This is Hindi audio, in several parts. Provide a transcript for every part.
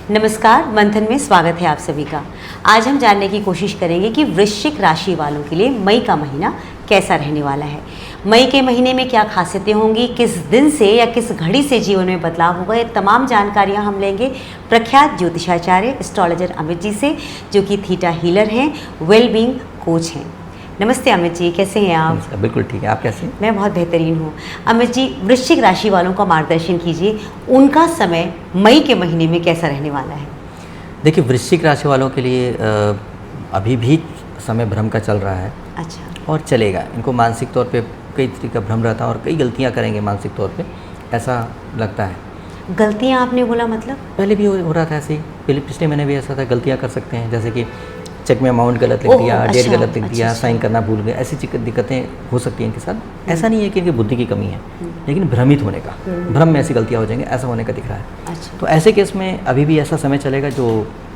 नमस्कार, मंथन में स्वागत है आप सभी का। आज हम जानने की कोशिश करेंगे कि वृश्चिक राशि वालों के लिए मई का महीना कैसा रहने वाला है। मई के महीने में क्या खासियतें होंगी, किस दिन से या किस घड़ी से जीवन में बदलाव होगा, ये तमाम जानकारियां हम लेंगे प्रख्यात ज्योतिषाचार्य एस्ट्रोलॉजर अमित जी से, जो कि थीटा हीलर हैं, वेलबींग कोच हैं। नमस्ते अमित जी, कैसे हैं आप? बिल्कुल ठीक है, आप कैसे हैं? मैं बहुत बेहतरीन हूँ। अमित जी, वृश्चिक राशि वालों का मार्गदर्शन कीजिए, उनका समय मई के महीने में कैसा रहने वाला है? देखिए, वृश्चिक राशि वालों के लिए अभी भी समय भ्रम का चल रहा है। अच्छा। और चलेगा। इनको मानसिक तौर पे कई तरीके का भ्रम रहता है और कई गलतियां करेंगे मानसिक तौर पे, ऐसा लगता है। गलतियाँ आपने बोला मतलब? पहले भी हो रहा था ऐसे ही, पिछले महीने भी ऐसा था। गलतियाँ कर सकते हैं, जैसे कि चेक में अमाउंट गलत लिख दिया, डेट गलत लिख दिया, साइन करना भूल गए, ऐसी दिक्कतें हो सकती हैं इनके साथ। ऐसा नहीं है कि इनकी बुद्धि की कमी है, लेकिन भ्रमित होने का, भ्रम में ऐसी गलतियाँ हो जाएंगी, ऐसा होने का दिख रहा है। अच्छा। तो ऐसे केस में अभी भी ऐसा समय चलेगा जो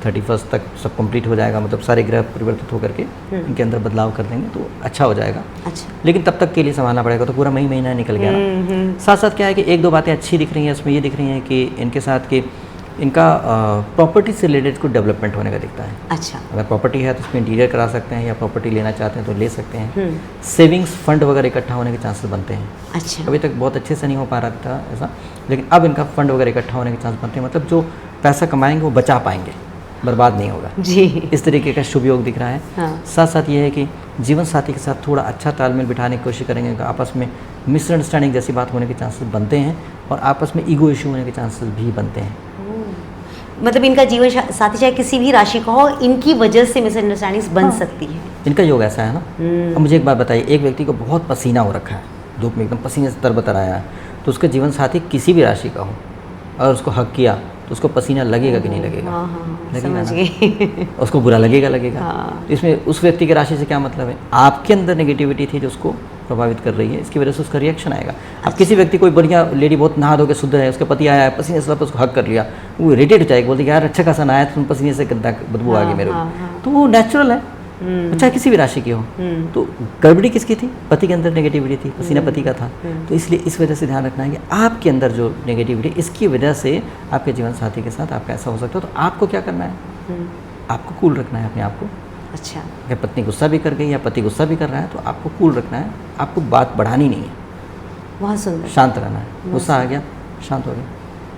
31 तक सब कंप्लीट हो जाएगा, मतलब सारे ग्रह परिवर्तित होकर के इनके अंदर बदलाव कर देंगे तो अच्छा हो जाएगा। अच्छा। लेकिन तब तक के लिए संभालना पड़ेगा। तो पूरा मई महीना निकल गया ना। साथ साथ क्या है कि एक दो बातें अच्छी दिख रही हैं इसमें। ये दिख रही हैं कि इनके साथ कि इनका प्रॉपर्टी से रिलेटेड कुछ डेवलपमेंट होने का दिखता है। अच्छा। अगर प्रॉपर्टी है तो उसमें इंटीरियर करा सकते हैं, या प्रॉपर्टी लेना चाहते हैं तो ले सकते हैं। सेविंग्स फंड वगैरह इकट्ठा होने के चांसेस बनते हैं। अच्छा। अभी तक बहुत अच्छे से नहीं हो पा रहा था ऐसा, लेकिन अब इनका फंड वगैरह इकट्ठा होने के चांस बनते हैं। मतलब जो पैसा कमाएंगे वो बचा पाएंगे, बर्बाद नहीं होगा जी। इस तरीके का शुभ योग दिख रहा है। हाँ। साथ साथ ये है कि जीवन साथी के साथ थोड़ा अच्छा तालमेल बिठाने की कोशिश करेंगे। आपस में मिसअंडरस्टैंडिंग जैसी बात होने के चांसेस बनते हैं, और आपस में ईगो इशू होने के चांसेस भी बनते हैं। मतलब इनका जीवन साथी चाहे किसी भी राशि का हो, इनकी वजह से मिसअंडरस्टैंडिंग्स बन सकती है। इनका योग ऐसा है ना। अब मुझे एक बात बताइए, एक व्यक्ति को बहुत पसीना हो रखा है, धूप में एकदम पसीने से तरबतर आया है, तो उसका जीवन साथी किसी भी राशि का हो और उसको हक किया तो उसको पसीना लगेगा कि नहीं लगेगा? लगेगा ना। उसको बुरा लगेगा। तो इसमें उस व्यक्ति की राशि से क्या मतलब है? आपके अंदर नेगेटिविटी थी जो उसको प्रभावित कर रही है, इसकी वजह से उसका रिएक्शन आएगा। अब किसी व्यक्ति, कोई बढ़िया लेडी बहुत नहा धो के शुद्ध है, उसका पति आया है, पसीने से उसको हक कर लिया, वो इरिटेट हो जाएगी, बोलती है यार अच्छा खासा नहाया, तुम पसीने से गंदा बदबू आ गई मेरे को। तो वो नेचुरल है, अच्छा किसी भी राशि की हो। तो गड़बड़ी किसकी थी? पति के अंदर नेगेटिविटी थी, पसीना पति का था। तो इसलिए इस वजह से ध्यान रखना है कि आपके अंदर जो नेगेटिविटी, इसकी वजह से आपके जीवन साथी के साथ आपका ऐसा हो सकता है। तो आपको क्या करना है? आपको कूल रखना है अपने आप को। अच्छा। अगर पत्नी गुस्सा भी कर गई या पति गुस्सा भी कर रहा है तो आपको कूल रखना है, आपको बात बढ़ानी नहीं है, बहुत सुंदर, शांत रहना है। गुस्सा आ गया, शांत हो गया,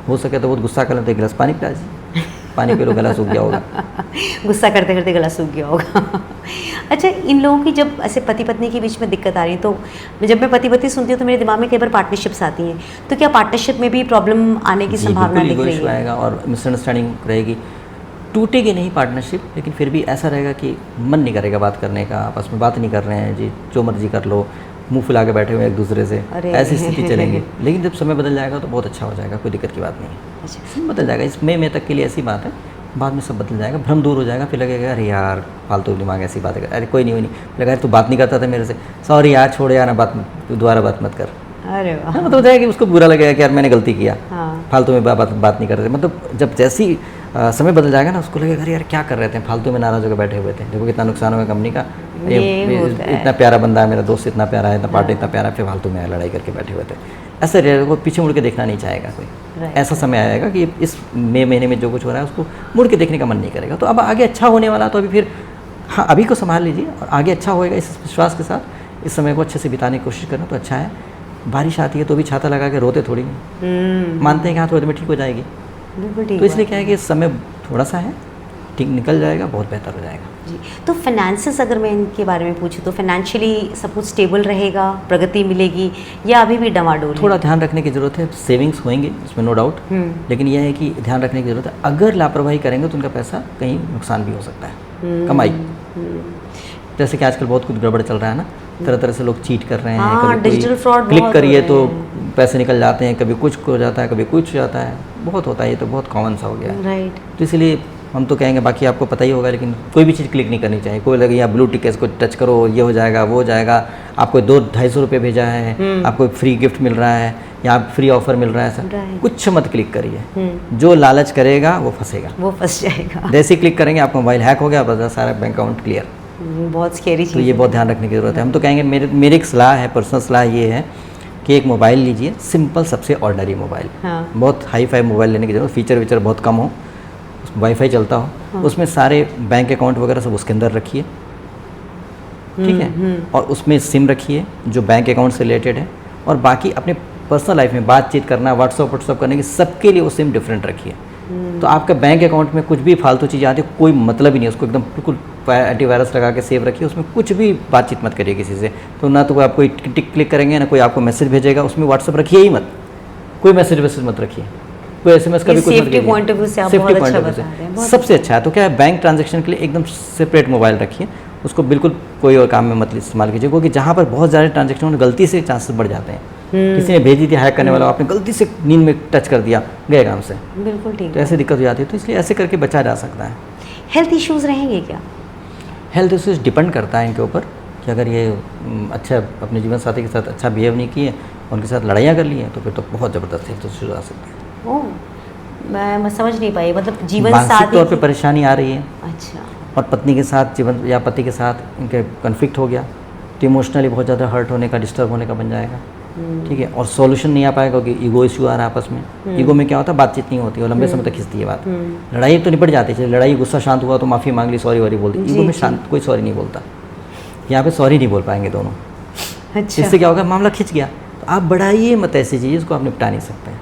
हो सके तो बहुत गुस्सा कर लो तो एक गिलास पानी पिला दीजिए, पानी पी लो, गला सूख गया होगा। गुस्सा करते करते गला सूख गया होगा। अच्छा, इन लोगों की जब ऐसे पति पत्नी के बीच में दिक्कत आ रही है, तो जब मैं पति पत्नी सुनती हूँ तो मेरे दिमाग में कई बार पार्टनरशिप्स आती हैं, तो क्या पार्टनरशिप में भी प्रॉब्लम आने की संभावना दिख रही है? आएगा और मिसअंडरस्टैंडिंग रहेगी। टूटेगी नहीं पार्टनरशिप, लेकिन फिर भी ऐसा रहेगा कि मन नहीं करेगा बात करने का, आपस में बात नहीं कर रहे हैं जी, जो मर्जी कर लो, मुंह फुला के बैठे हुए एक दूसरे से, ऐसी स्थिति चलेंगी। लेकिन जब समय बदल जाएगा तो बहुत अच्छा हो जाएगा, कोई दिक्कत की बात नहीं है। अच्छा। बदल जाएगा, इस मई तक के लिए ऐसी बात है, बाद में सब बदल जाएगा, भ्रम दूर हो जाएगा। फिर लगेगा अरे यार फालतू दिमाग ऐसी बात है, अरे कोई नहीं लगा तू बात नहीं करता था मेरे से, सॉरी यार छोड़ यार, बात तू दोबारा बात मत कर। अरे वाह। मतलब होता है कि उसको बुरा लगेगा कि यार मैंने गलती किया, हाँ। फालतू में बात नहीं कर रहे थे। मतलब जब जैसी समय बदल जाएगा ना, उसको लगेगा अरे यार क्या कर रहे थे, फालतू में नाराज होकर बैठे हुए थे, देखो कितना नुकसान हो गया कंपनी का, इतना प्यारा बंदा है मेरा दोस्त, इतना प्यारा है, इतना पार्टनर इतना प्यारा है, फिर फालतू में लड़ाई करके बैठे हुए थे। ऐसे रहेगा, वो पीछे मुड़ के देखना नहीं चाहेगा कोई। ऐसा समय आएगा कि इस मई महीने में जो कुछ हो रहा है उसको मुड़ के देखने का मन नहीं करेगा। तो अब आगे अच्छा होने वाला, तो अभी फिर हाँ अभी को संभाल लीजिए और आगे अच्छा होएगा, इस विश्वास के साथ इस समय को अच्छे से बिताने की कोशिश करना तो अच्छा है। बारिश आती है तो भी छाता लगा के रोते थोड़ी नहीं, मानते हैं कि हाँ थोड़ी देर में ठीक हो जाएगी। तो इसलिए क्या है कि समय थोड़ा सा है, ठीक निकल जाएगा, बहुत बेहतर हो जाएगा जी। तो फाइनेंसेस अगर मैं इनके बारे में पूछूं तो फाइनेंशियली सब कुछ स्टेबल रहेगा, प्रगति मिलेगी, या अभी भी डमाडोल है? थोड़ा ध्यान रखने की ज़रूरत है। सेविंग्स होंगे इसमें नो डाउट, लेकिन यह है कि ध्यान रखने की ज़रूरत है। अगर लापरवाही करेंगे तो उनका पैसा कहीं नुकसान भी हो सकता है, कमाई। जैसे कि आजकल बहुत कुछ गड़बड़ चल रहा है ना, तरह तरह से लोग चीट कर रहे हैं। हाँ, डिजिटल फ्रॉड क्लिक करिए तो पैसे निकल जाते हैं, कभी कुछ हो जाता है, कभी कुछ हो जाता है, बहुत होता है। ये तो बहुत कॉमन सा हो गया है। राइट। तो इसलिए हम तो कहेंगे, बाकी आपको पता ही होगा, लेकिन कोई भी चीज़ क्लिक नहीं करनी चाहिए। कोई लगे यहाँ ब्लू टिक है, इसको टच करो, ये हो जाएगा, वो हो जाएगा, आपको 200-250 रुपये भेजा है, आपको फ्री गिफ्ट मिल रहा है या फ्री ऑफर मिल रहा है, ऐसा कुछ मत क्लिक करिए। जो लालच करेगा वो फंसेगा, वो फंस जाएगा। जैसे ही क्लिक करेंगे आपका मोबाइल हैक हो गया, बस सारा बैंक अकाउंट क्लियर। बहुत स्केरी चीज़। तो ये बहुत ध्यान रखने की ज़रूरत है। हम तो कहेंगे, मेरी एक सलाह है, पर्सनल सलाह ये है कि एक मोबाइल लीजिए, सिंपल सबसे ऑर्डिनरी मोबाइल। हाँ। बहुत हाई फाई मोबाइल लेने की जरूरत, फीचर वीचर बहुत कम हो, वाईफाई चलता हो, उसमें सारे बैंक अकाउंट वगैरह सब उसके अंदर रखिए, ठीक है। और उसमें सिम रखिए जो बैंक अकाउंट से रिलेटेड है, और बाकी अपने पर्सनल लाइफ में बातचीत करना, व्हाट्सअप करने की, सबके लिए वो सिम डिफरेंट रखिए। तो आपका बैंक अकाउंट में कुछ भी फालतू चीज़ आती है, कोई मतलब ही नहीं, उसको एकदम बिल्कुल एंटीवायरस लगा के सेव रखिए, उसमें कुछ भी बातचीत मत करिए किसी से। तो ना तो कोई आपको टिक क्लिक करेंगे, ना कोई आपको मैसेज भेजेगा, उसमें व्हाट्सअप रखिए ही मत, कोई मैसेज मत रखिए, कोई SMS का भी कुछ मत सेफ्टी पॉइंट ऑफ व्यू से आप बहुत अच्छा बता रहे हैं, बहुत सबसे अच्छा है। तो क्या है, बैंक ट्रांजैक्शन के लिए एकदम सेपरेट मोबाइल रखिए, उसको बिल्कुल कोई और काम में मत इस्तेमाल कीजिए, क्योंकि जहाँ पर बहुत ज़्यादा ट्रांजैक्शन होने गलती से चांसेस बढ़ जाते हैं। किसी ने भेज दी थी हैक करने वाला, आपने गलती से नींद में टच कर दिया, गए काम से, बिल्कुल ठीक तो ऐसे दिक्कत हो जाती है। तो इसलिए ऐसे करके बचा जा सकता है। हेल्थ इश्यूज रहेंगे क्या? हेल्थ इश्यूज डिपेंड करता है इनके ऊपर कि अगर ये अच्छा अपने जीवन साथी के साथ अच्छा बिहेव नहीं किए, उनके साथ लड़ाइयाँ कर ली हैं, तो फिर तो बहुत ज़बरदस्त हेल्थ इश्यूज आ सकते हैं। ओह, मैं समझ नहीं पाई, मतलब जीवन मानसिक साथी तौर पे परेशानी आ रही है, अच्छा, और पत्नी के साथ जीवन या पति के साथ इनके कन्फ्लिक्ट हो गया, तो इमोशनली बहुत ज़्यादा हर्ट होने का, डिस्टर्ब होने का बन जाएगा, ठीक है। और सॉल्यूशन नहीं आ पाएगा क्योंकि ईगो इशू आ रहा है आपस में। ईगो में क्या होता है, बातचीत नहीं होती और लंबे समय तक खिंचती है बात। लड़ाई तो निपट जाती है, लड़ाई गुस्सा शांत हुआ तो माफ़ी मांग ली, सॉरी वॉरी बोल दी। ईगो में शांत कोई सॉरी नहीं बोलता, यहाँ पे सॉरी नहीं बोल पाएंगे दोनों। अच्छा, इससे क्या होगा, मामला खिंच गया, तो आप बढ़ाइए मत ऐसी चीज़, इसको आप निपटा नहीं सकते हैं।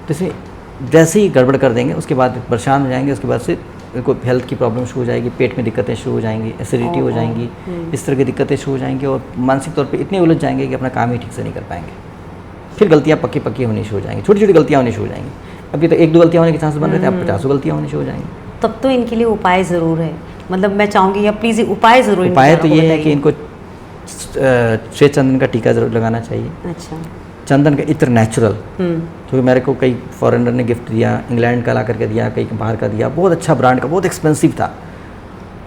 तो इसमें जैसे ही गड़बड़ कर देंगे, उसके बाद परेशान हो जाएंगे, उसके बाद से इनको हेल्थ की प्रॉब्लम शुरू हो जाएगी, पेट में दिक्कतें शुरू हो जाएंगी, एसिडिटी हो जाएंगी, इस तरह की दिक्कतें शुरू हो जाएंगी, और मानसिक तौर पे इतने उलझ जाएंगे कि अपना काम ही ठीक से नहीं कर पाएंगे। फिर गलतियाँ पक्की होनी शुरू हो जाएंगी, छोटी छोटी गलतियाँ होनी शुरू हो जाएंगी। अभी तो 1-2 गलतियाँ होने के चांस बन रहे थे, अब 50 गलतियाँ होनी शुरू हो जाएंगी। तब तो इनके लिए उपाय ज़रूर है, मतलब मैं चाहूँगी आप प्लीज़ उपाय ज़रूर। उपाय तो ये है कि इनको श्वेत चंदन का टीका ज़रूर लगाना चाहिए। अच्छा, चंदन का इत्र नेचुरल, क्योंकि मेरे को कई फॉरेनर ने गिफ्ट दिया, इंग्लैंड का ला करके दिया, कई बाहर का दिया, बहुत अच्छा ब्रांड का, बहुत एक्सपेंसिव था,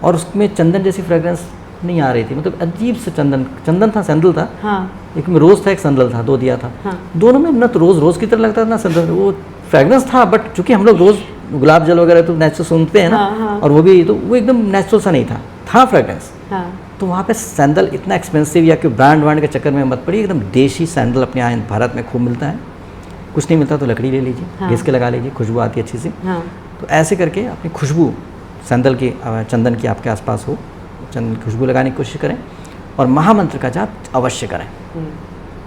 और उसमें चंदन जैसी फ्रेग्रेंस नहीं आ रही थी, मतलब अजीब से चंदन था, सैंडल था, हाँ, एक में रोज़ था, एक सैंडल था, 2 दिया था। हाँ, दोनों में न तो रोज़ की तरह लगता था, ना सैंडल, वो फ्रेग्रेंस था, बट चूंकि हम लोग रोज़ गुलाब जल वगैरह तो नेचुरल सुनते हैं ना, हाँ, और वो भी तो वो एकदम नेचुरल सा नहीं था फ्रेग्रेंस। हाँ, तो वहाँ पे सैंडल इतना एक्सपेंसिव या कि ब्रांड के चक्कर में मत पड़िए, एकदम देशी सैंडल अपने यहाँ भारत में खूब मिलता है। कुछ नहीं मिलता तो लकड़ी ले लीजिए, हाँ, घिस के लगा लीजिए, खुशबू आती है अच्छी सी। हाँ, तो ऐसे करके अपनी खुशबू सैंडल की, चंदन की आपके आसपास हो, चंदन की खुशबू लगाने की कोशिश करें, और महामंत्र का जाप अवश्य करें,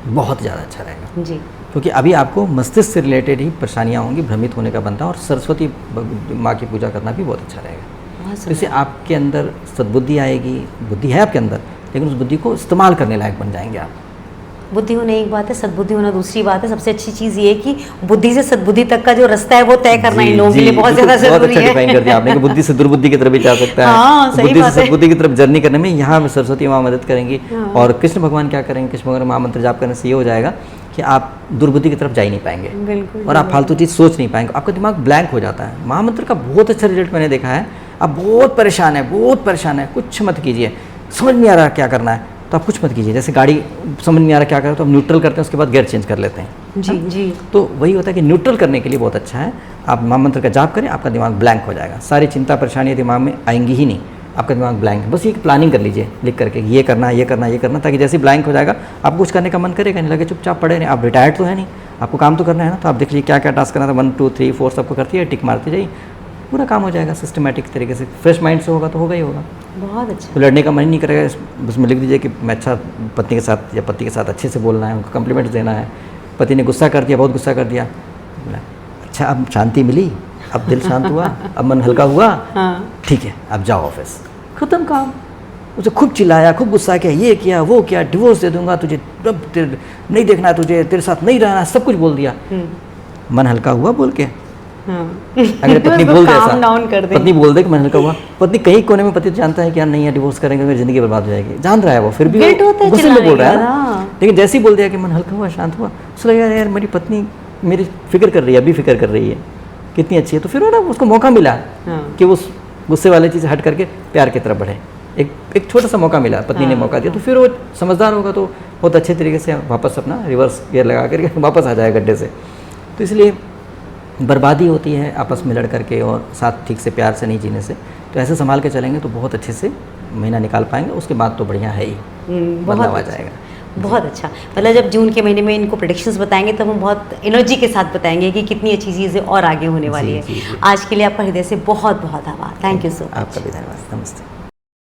बहुत ज़्यादा अच्छा रहेगा जी, क्योंकि अभी आपको मस्तिष्क से रिलेटेड ही परेशानियाँ होंगी, भ्रमित होने का बनता है, और सरस्वती माँ की पूजा करना भी बहुत अच्छा रहेगा। तो इससे आपके अंदर सद्बुद्धि आएगी, बुद्धि है आपके अंदर, लेकिन उस बुद्धि को इस्तेमाल करने लायक बन जाएंगे आप। बुद्धि होना एक बात है, सद्बुद्धि होना दूसरी बात है। सबसे अच्छी चीज़ ये है कि बुद्धि से सद्बुद्धि तक का जो रास्ता है वो तय करना इन लोगों के लिए बहुत ज़्यादा जरूरी है। बहुत अच्छा डिफाइन कर दिया आपने कि बुद्धि से दुर्बुद्धि की तरफ भी जा सकता है। हाँ, सही बुद्धि बात से है। सद्बुद्धि की तरफ जर्नी करने में यहाँ सरस्वती माँ मदद करेंगी। और कृष्ण भगवान क्या करेंगे, कृष्ण भगवान महामंत्र जाप करने से ये हो जाएगा कि आप दुर्बुद्धि की तरफ जा ही नहीं पाएंगे, बिल्कुल, और आप फालतू चीज़ सोच नहीं पाएंगे, आपका दिमाग ब्लैंक हो जाता है। महामंत्र का बहुत अच्छा रिजल्ट मैंने देखा है। आप बहुत परेशान है, कुछ मत कीजिए, समझ नहीं आ रहा क्या करना है तो आप कुछ मत कीजिए। जैसे गाड़ी समझ नहीं आ रहा क्या करें तो हम न्यूट्रल करते हैं, उसके बाद गियर चेंज कर लेते हैं। जी जी, तो वही होता है कि न्यूट्रल करने के लिए बहुत अच्छा है। आप महामंत्र का जाप करें, आपका दिमाग ब्लैंक हो जाएगा, सारी चिंता परेशानियाँ दिमाग में आएंगी ही नहीं, आपका दिमाग ब्लैंक है। बस ये प्लानिंग कर लीजिए लिख करके, ये करना, ताकि जैसे ब्लैंक हो जाएगा आपको कुछ करने का मन करेगा नहीं, लगे चुपचाप पड़े नहीं। आप रिटायर्ड तो है नहीं, आपको काम तो करना है ना, तो आप देख लीजिए क्या क्या टास्क करना था, 1 2 3 4 सबको करती है, टिक मारते जाइए, पूरा काम हो जाएगा सिस्टमेटिक तरीके से। फ्रेश माइंड से होगा तो होगा ही होगा। बहुत अच्छा। तो लड़ने का मन ही नहीं करेगा। उसमें लिख दीजिए कि मैं अच्छा पत्नी के साथ या पति के साथ अच्छे से बोलना है, उनको कम्प्लीमेंट देना है। पति ने गुस्सा कर दिया, बहुत गुस्सा कर दिया, अच्छा अब शांति मिली, अब दिल शांत हुआ, अब मन हल्का हुआ, ठीक है अब जाओ ऑफिस, खत्म काम। उसे खूब चिल्लाया, खूब गुस्सा किया, ये किया वो किया, डिवोर्स दे दूंगा तुझे, अब नहीं देखना है तुझे, तेरे साथ नहीं रहना, सब कुछ बोल दिया। मन हल्का हुआ बोल के? अगर पत्नी बोल दे ऐसा, पत्नी बोल दे कि मन हल्का हुआ, पत्नी कहीं कोने में पति तो जानता है कि यार नहीं यार डिवोर्स करेंगे मेरी जिंदगी बर्बाद हो जाएगी, जान रहा है वो, फिर भी गुस्से में बोल रहा है ना। लेकिन जैसे ही बोल दिया कि मन हल्का हुआ, शांत हुआ, उसको लगा यार मेरी पत्नी मेरी फिक्र कर रही है, अभी फिक्र कर रही है, कितनी अच्छी है। तो फिर वो ना उसको मौका मिला कि उस गुस्से वाली चीज़ हट करके प्यार की तरफ बढ़े। एक छोटा सा मौका मिला, पत्नी ने मौका दिया, तो फिर वो समझदार होगा तो बहुत अच्छे तरीके से वापस अपना रिवर्स गियर लगा करके वापस आ जाए गड्ढे से। तो इसलिए बर्बादी होती है आपस में लड़ करके और साथ ठीक से प्यार से नहीं जीने से। तो ऐसे संभाल के चलेंगे तो बहुत अच्छे से महीना निकाल पाएंगे, उसके बाद तो बढ़िया है ही, बदलाव आ जाएगा। बहुत अच्छा। मतलब जब जून के महीने में इनको प्रेडिक्शंस बताएंगे तब हम बहुत एनर्जी के साथ बताएंगे कि कितनी अच्छी चीज़ें और आगे होने वाली जी, है। जी, जी। आज के लिए आपका हृदय से बहुत बहुत आभार। Thank you so much. आपका भी धन्यवाद। नमस्ते।